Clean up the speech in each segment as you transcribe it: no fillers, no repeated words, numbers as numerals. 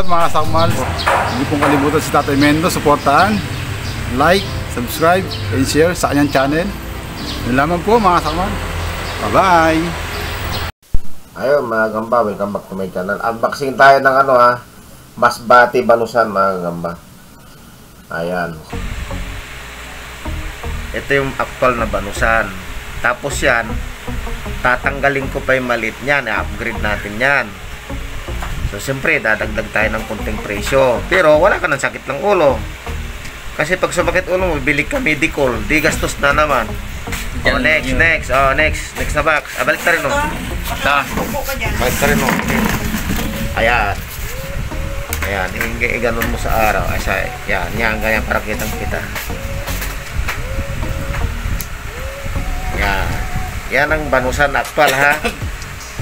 mga kasakmal. Hindi pong kalimutan si Tatay Mendo, suportahan, like, subscribe, and share sa kanyang channel. Yun lamang po mga kasakmal. Bye-bye! Ayun mga gamba, welcome back to my channel. Unboxing tayo ng Masbate Banusan mga gamba. Ayan. Ito yung actual na banusan. Tapos yan, tatanggalin ko pa yung maliit niyan, i-upgrade natin yan. So siyempre, dadagdag tayo ng konting presyo. Pero wala ka ng sakit ng ulo. Kasi pag sumakit ulo mo, bili ka medical, di gastos na naman. Oh, next na box. Balik ka rin o. Balik ka rin o. Ayan. Ayan, i-ganon mo sa araw. Yan, ganyan para kitang kita. Yan. Yan ang banusan actual ha.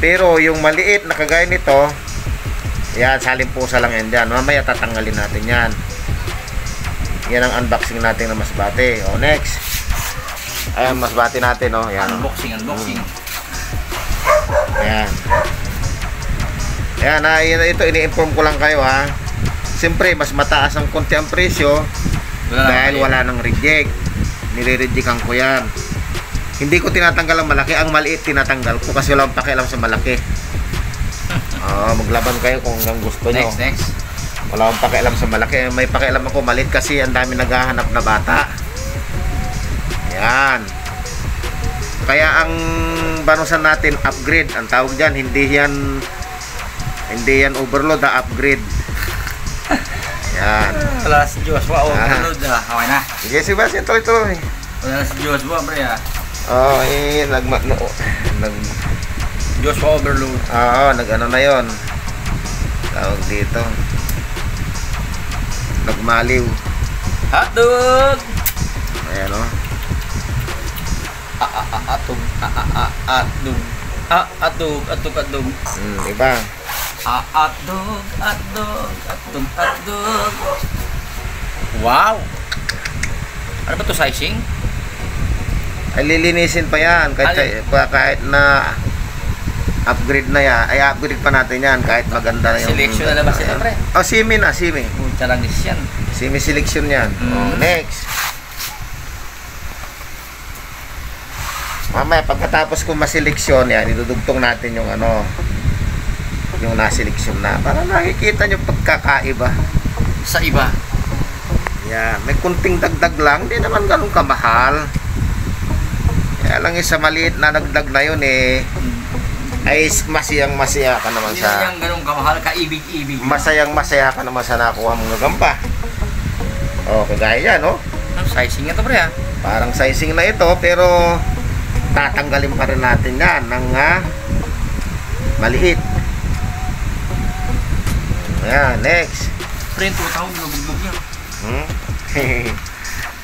Pero yung maliit na kagaya nito, yan, salimpusa lang yan dyan. Mamaya tatanggalin natin yan. Yan ang unboxing natin ng Masbate. O, next. Ayan, Masbate natin, o. Yan. Unboxing. Ayan. Ayan, ito, ini-inform ko lang kayo, ha. Siyempre, mas mataas ang konti ang presyo dahil wala nang reject. Nire-rejectan ko yan. Hindi ko tinatanggal ang malaki. Ang maliit tinatanggal ko kasi wala akong pakialam sa malaki. Maglaban kayo kung hanggang gusto nyo. Next. Wala akong pakialam sa malaki. May pakialam ako maliit kasi ang dami naghahanap na bata. Yan. Kaya ang banusan natin upgrade. Ang tawag dyan, hindi yan overload, upgrade. Yan. Wala si Joshua, overload ha. Okay na. Sige, Sebastian, tuloy-tuloy. Wala si Joshua, pre ha. Joshua overload. Nag-ano na yon. Tawag dito. Nagmaliw. Hotdog! Ayan o. Atog. Diba? Atog. Wow! Ano ba to, sizing? Ay lilinisin pa yan kahit na upgrade na yan, ay upgrade pa natin yan kahit maganda na yung Selection na naman sila, pre. simi Charangis yan. simi selection yan. Next, mamaya pagkatapos kung maseleksyon yan, idudugtong natin yung yung naseleksyon na para nakikita nyo pagkakaiba Sa iba. yan. May kunting dagdag lang, hindi naman ganun kamahal. Kaya lang sa maliit na nagdag na yun ay masayang-masaya ka naman Hindi sa... na yung ganun kamahal, kaibig-ibig. Masayang-masaya ka naman sa nakuha mong gagamba. Kagaya yan, Ang sizing ito, pre ha? Parang sizing na ito, pero tatanggalin pa rin natin yan ng maliit. Ayan, next. Pre, 2,000, nabugbog yan.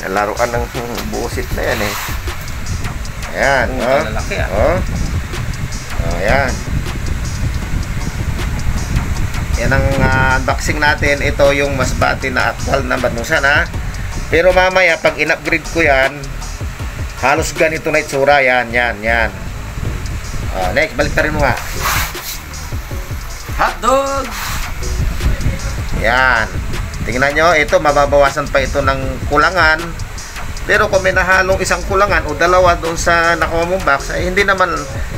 Nalaruan ng buusit na yan Ayan, lalaki ayan. Yan ang unboxing natin. Ito yung Masbate na actual na banusan Pero mamaya pag in-upgrade ko yan, halos ganito na itsura. Yan. Next, balik na rin mo Hotdog! Yan. Tingnan nyo, ito mababawasan pa ito ng kulangan. Pero kung may nahalong isang kulangan o dalawa doon sa nakuha mong box, ay hindi naman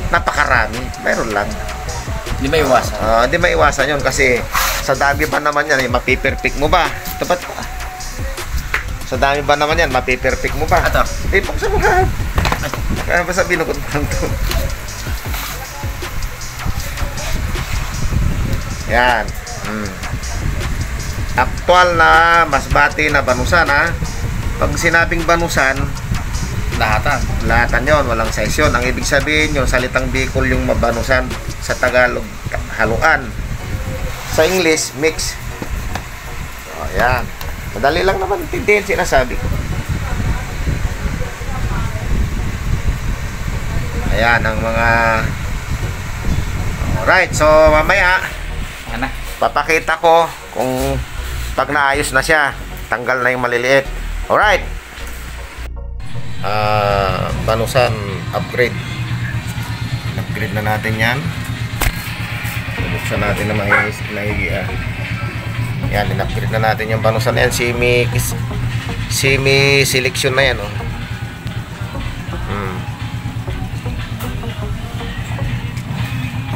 napakarami. Mayroon lang. Hindi maiwasan. Hindi maiwasan yun kasi sa dami ba naman yan, mapiperfect mo ba? Tapat pa. Sa dami ba naman yan, mapiperfect mo ba? Ito. Buksan mo lahat. Kaya ba sa binukod mo lang ito? Yan. Aktual na Masbate na banusan Pag sinabing banusan, lahatan yon, walang size yun. Ang ibig sabihin yung salitang Bicol yung mabanusan. Sa Tagalog, haluan. Sa English, mix. Yan. Madali lang naman tindihin sinasabi ko. Ayan ang mga... Alright, so mamaya papakita ko kung pag naayos na siya, tanggal na yung maliliit. Alright. Banusan upgrade. Upgrade na natin yan. Buksan natin na maigi. Yan, in-upgrade na natin yung banusan na yan. Semi-selection na yan, oh.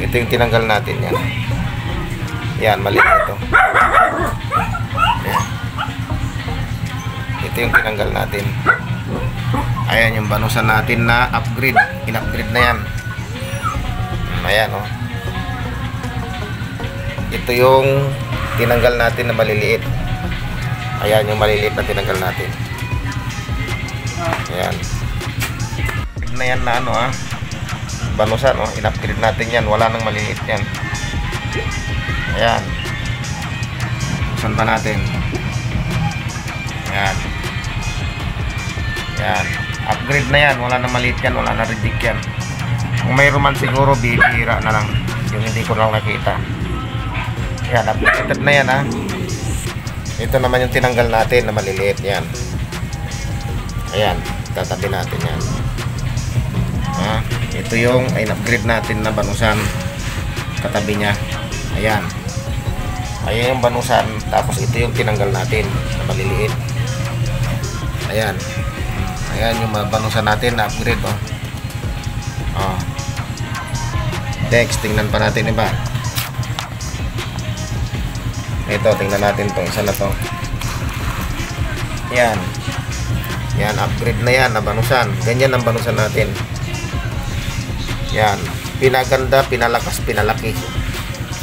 Ito yung tinanggal natin yan. Yan, mali ito. Yan. Ito yung tinanggal natin. Ayan yung banusan natin na upgrade. In-upgrade na yan. Ayan, oh. Ito yung tinanggal natin na maliliit. Ayan yung maliliit na tinanggal natin. Ayan. Na yan na ano, ah. Banusan, oh. In-upgrade natin yan. Wala nang maliliit yan. Ayan. Buksan pa natin. Ayan. Ayan. Upgrade na yan. Wala nang maliit yan. Wala nang reject yan. Kung mayroon man siguro, bibihira na lang. Yung hindi ko lang nakita. Ayan. Upgraded na yan, ha. Ito naman yung tinanggal natin na maliliit yan. Ayan. Tatabi natin yan. Ito yung in-upgrade natin na banusan. Katabi niya. Ayan. Ayan yung banusan. Tapos ito yung tinanggal natin na maliliit. Ayan. Ayan yung banusan natin na upgrade, oh. Next, tingnan pa natin iba. Ito, tingnan natin to. Isa na to. Ayan. Yan, upgrade na yan na banusan. Ganyan ang banusan natin. Yan, pinaganda, pinalakas, pinalaki.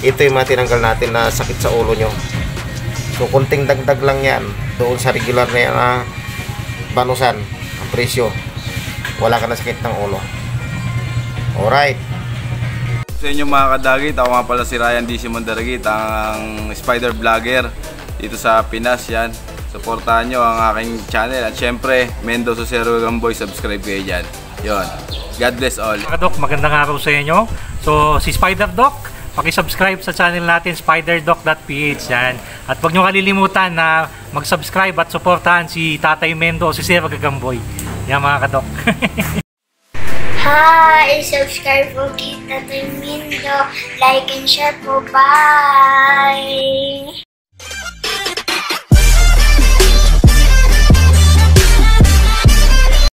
Ito yung mga tinanggal natin na sakit sa ulo nyo. So, kunting dagdag lang yan doon sa regular na yan na banusan, ang presyo. Wala ka na sakit ng ulo. Alright. Sa inyo mga kadagit, ako nga pala si Ryan D. Simondaragit, ang spider vlogger dito sa Pinas. Yan, supportahan nyo ang aking channel. At syempre, Mendo Susero Gamboy, subscribe kayo dyan. Yun. God bless all. Mga Doc, magandang araw sa inyo. So, si Spider Doc, paki-subscribe sa channel natin, spiderdoc.ph yan. At huwag nyo kalilimutan na mag-subscribe at supportahan si Tatay Mendo o si Sir Gagamboy. Yan mga kadok. Hi! Subscribe po kay Tatay Mendo. Like and share po. Bye!